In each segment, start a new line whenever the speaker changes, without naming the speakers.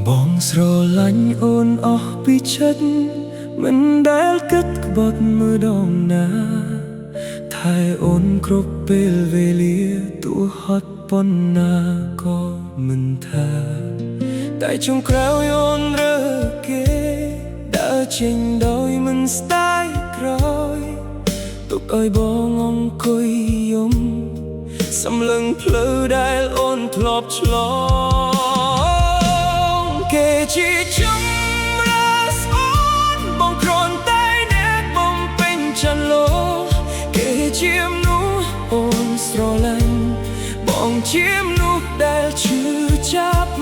បងស្រឡាញ់អូនអស់ពីចិត្តមិនដែលគិតក្បត់មើលដងណាថែអូនគ្រប់ពេលវេលាទោះហត់ប៉ុណ្ណាក៏មិនថាតែចុងក្រោយអូនរើគេដើរចេញដោយមិនស្ដាយក្រោយទុកឲ្យបងអង្គុយយំសម្លឹងភ្លឺដែលអូនធ្លាប់ឆ្លងគេជាចម្រើអូនបងគ្រាន់តែអ្នកបំពេញចន្លោគេជាមនុស្សអូនស្រឡាញ់បងជាមនុស្សដែលឈឺចាប់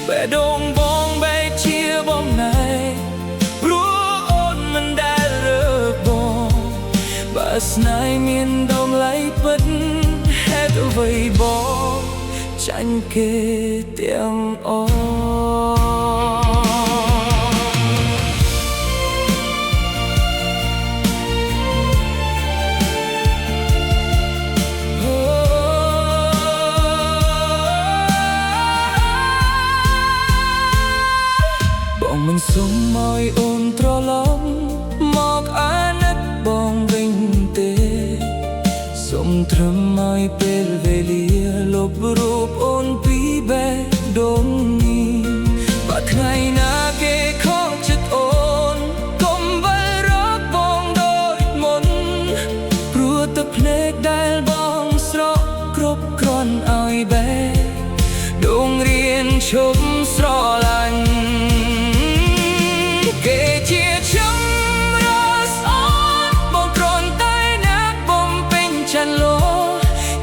បេះដូងបងបែកជាបំណែកព្រោះអូនមិនដែលរើបងបើស្នេហ៍មានតម្លៃពិតហេតុអ្វីបងចាញ់គេទាំងអស់មិនសុំឲ្យអូនត្រឡប់មកអាណិតបងវិញទេសុំត្រឹមឲ្យពេលវេលាលុបរូបអូនពីបេះដូងនេះបើថ្ងៃណាគេខកចិត្តអូនកុំវិលរកបងដូចមុនព្រោះទឹកភ្នែកដែលបងស្រក់គ្រប់គ្រាន់ឲ្យបេះដូងរៀនឈប់ស្រឡាញ់គេជាចម្រើអូនបងគ្រាន់តែអ្នកបំពេញចន្លោ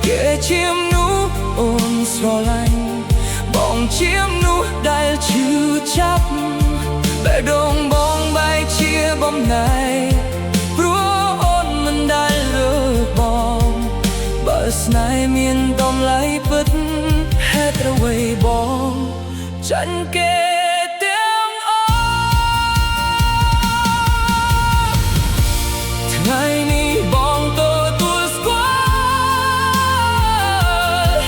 គេជាមនុស្សអូនស្រឡាញ់បងជាមនុស្សដែលឈឺចាប់បេះដូងបងបែកជាបំណែកព្រោះអូនមិនដែលរើបងបើស្នេហ៍មានតម្លៃពិតហេតុអ្វីបងចាញ់គេថ្ងៃនេះបងទទួលស្គាល់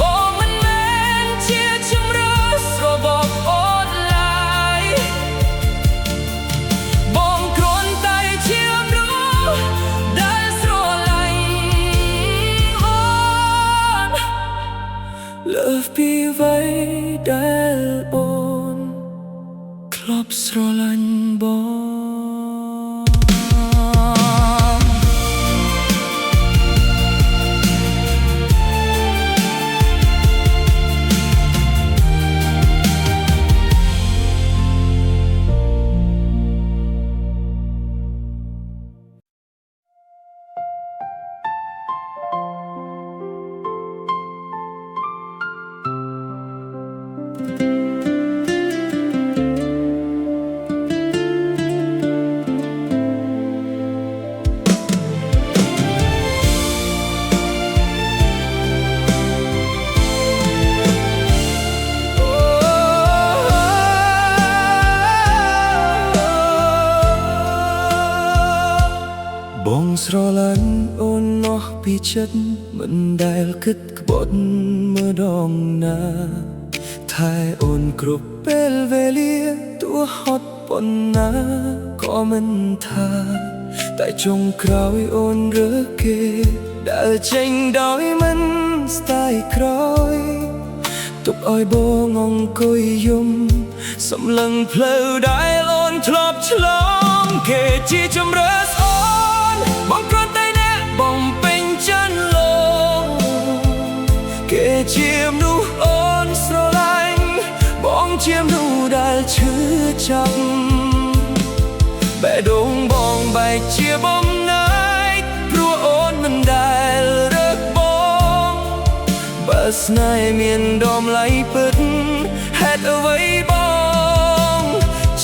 បងមិនមែនជាចម្រើសរបស់អូនឡើយបងគ្រាន់តែជាមនុស្សដែលស្រឡាញ់អូនលើសពីអ្វីដែលអូនធ្លាប់ស្រឡាញ់បងបងស្រឡាញ់អូនអស់ពីចិត្តមិនដែលគិតក្បត់មើលដងណាថែអូនគ្រប់ពេលវេលាទោះហត់ប៉ុណ្ណាក៏មិនថាតែចុងក្រោយអូនរើគេដែលចេញដោយមិនស្ដាយក្រោយទុកឲ្យបងអង្គុយយំសម្លឹងភ្លៅដែលអូនធ្លាប់ឆ្លងគេជាចម្រើសអូនបងគ្រាន់តែអ្នកបំពេញចន្លោគេជាមនុស្សអូនស្រឡាញ់បងជាមនុស្សដែលឈឺចាប់បេះដូងបងបែកជាបំណែកព្រោះអូនមិនដែលរើបងបើស្នេហ៍មានតម្លៃពិតហេតុអ្វីបង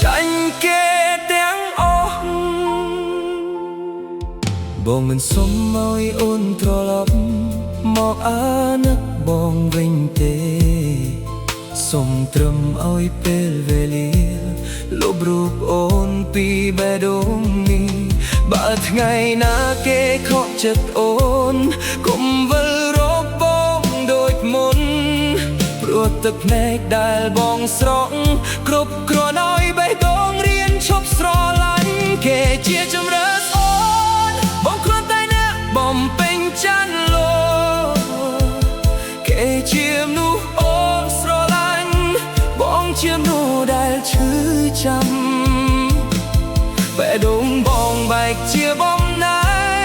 ចាញ់គេទាំងអស់បងមិនសុំឲ្យអូនត្រឡប់មកអាណិតបងវិញទេសុំត្រឹមឲ្យពេលវេលាលុបរូបអូនពីបេះដូងនេះបើថ្ងៃណាគេខកចិត្តអូនកុំវិលរកបងដូចមុនព្រោ ព្រោះទឹកភ្នែកដែលបងស្រក់គ្រប់គ្រាន់ឲ្យបេះដូងរៀនឈប់ស្រឡាញ់គេជាជំរឿនអូនបងគ្រាន់តែអ្នកបំពេញចាន់លោគេជាមនុស្សអូនស្រឡាញ់បងជាមនុស្សដែលឈឺចាំបេះដូងបងបែកជាបំណា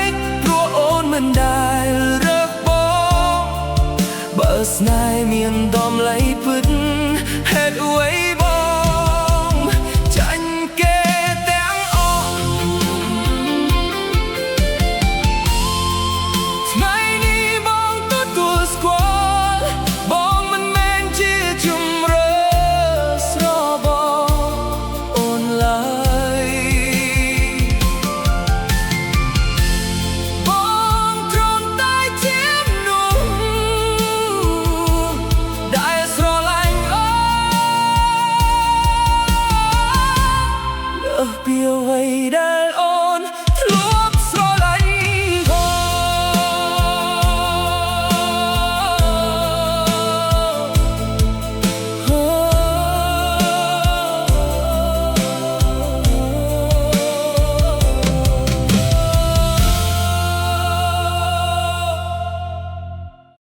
ច់ព្រោះអូនមិនដែលរើសបងបើស្នេហ៍មានតម្លៃពិតហេតុអ្វីបងចាញ់គេទាំងអស់ថ្ងៃនេះបងទទួលស្គាល់បងមិនមែនជាជំរឿស្របងអូនឡើយបងគ្រាន់តែជាមនុស្សដែលស្រឡាញ់អូនលើសពីអ្វីដែលអូ